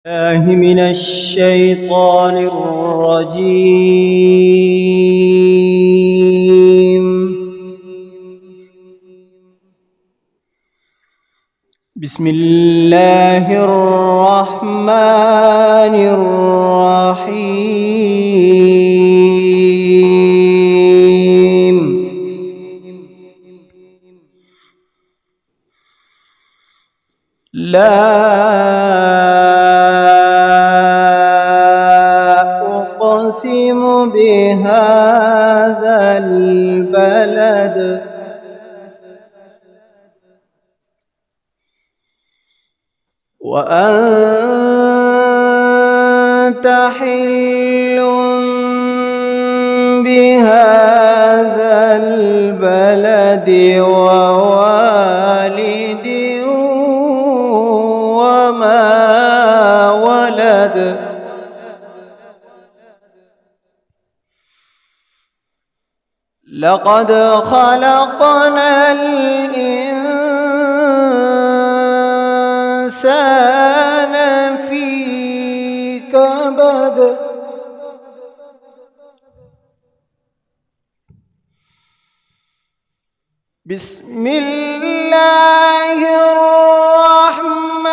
الله من الشيطان الرجيم. بسم الله الرحمن الرحيم. لا أقسم بهذا البلد وأنت حل بهذا البلد ووالد وما ولد. لقد خلقنا الإنسان في كبد. بسم الله الرحمن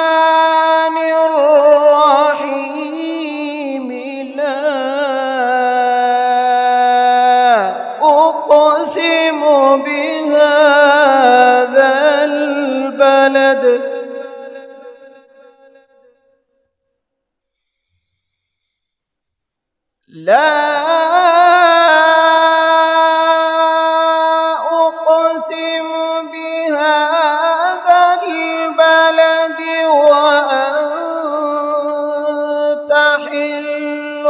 الرحيم. لا أقسم بهذا البلد لا أقسم بهذا البلد وأنت حل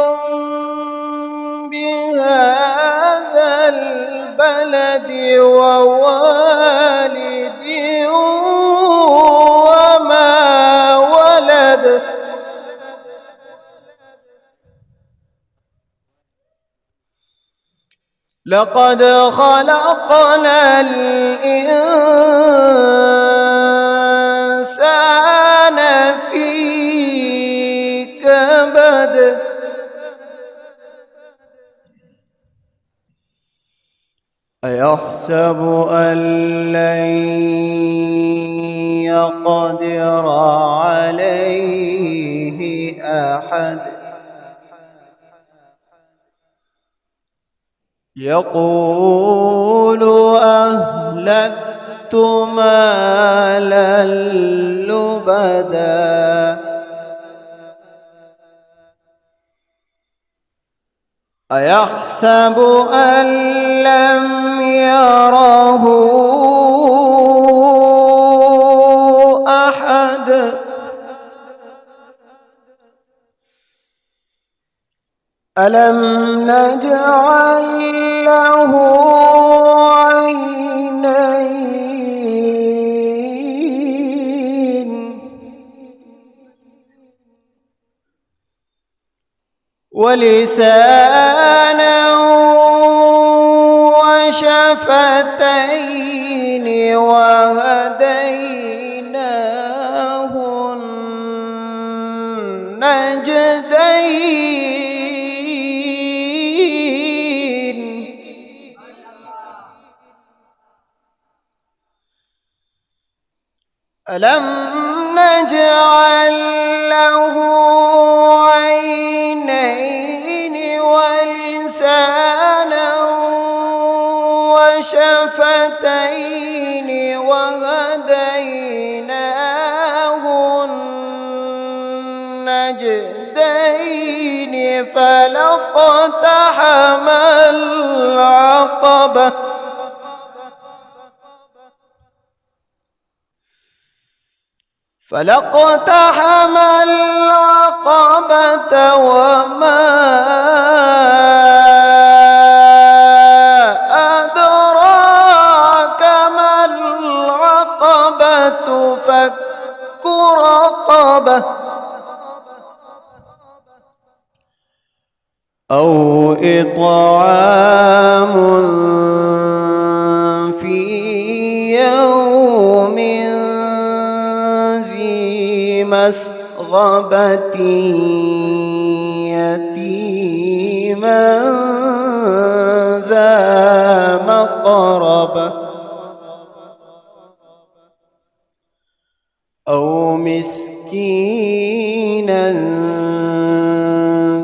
بهذا البلد ووالد وما ولد. لقد خلقنا الإنسان في كبد. أيحسب أن لن يقدر عليه أحد. يقول أهلكت مالا لبدا. أيحسب أن لم يره أحد. ألم نجعل له عينين ولسانا وشفتين وهديناه النجدين. ألم نجعل له عينين ولسانا وشفتين وهديناه النجدين. فلاقتحم العقبة وما أدراك ما العقبة. فك رقبة أو إطعام في يوم ذي مسغبة مسغبة يتيما ذا مقربة أو مسكينا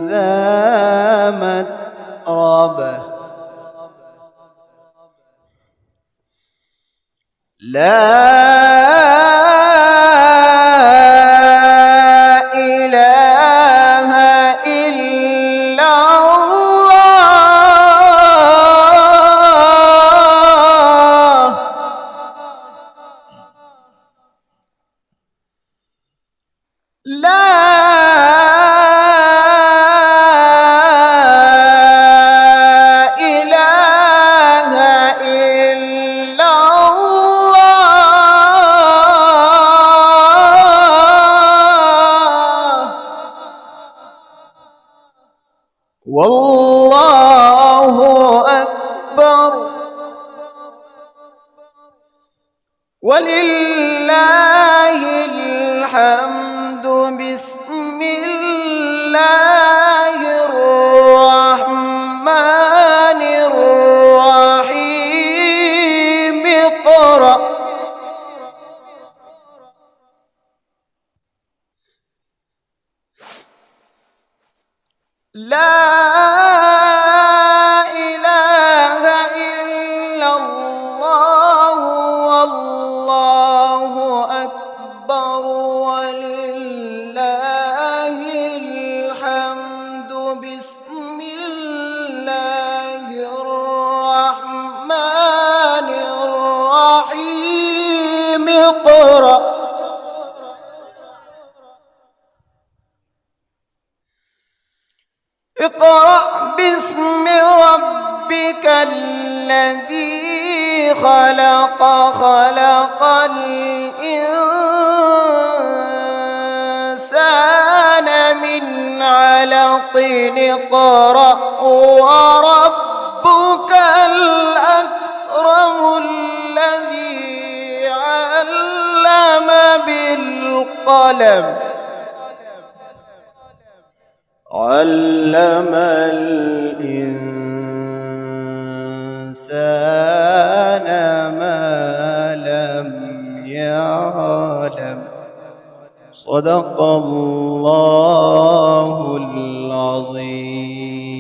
ذا متربة لا إله إلا الله لا إله إلا الله والله أكبر ولله الحمد بسم الله الرحمن الرحيم اقرأ لا إله إلا الله والله أكبر ولله الحمد بسم الله الرحمن الرحيم اقرأ اقرأ باسم ربك الذي خلق خلق الإنسان من علق اقرأ وربك الأكرم الذي علم بالقلم علم الإنسان ما لم يعلم صدق الله العظيم.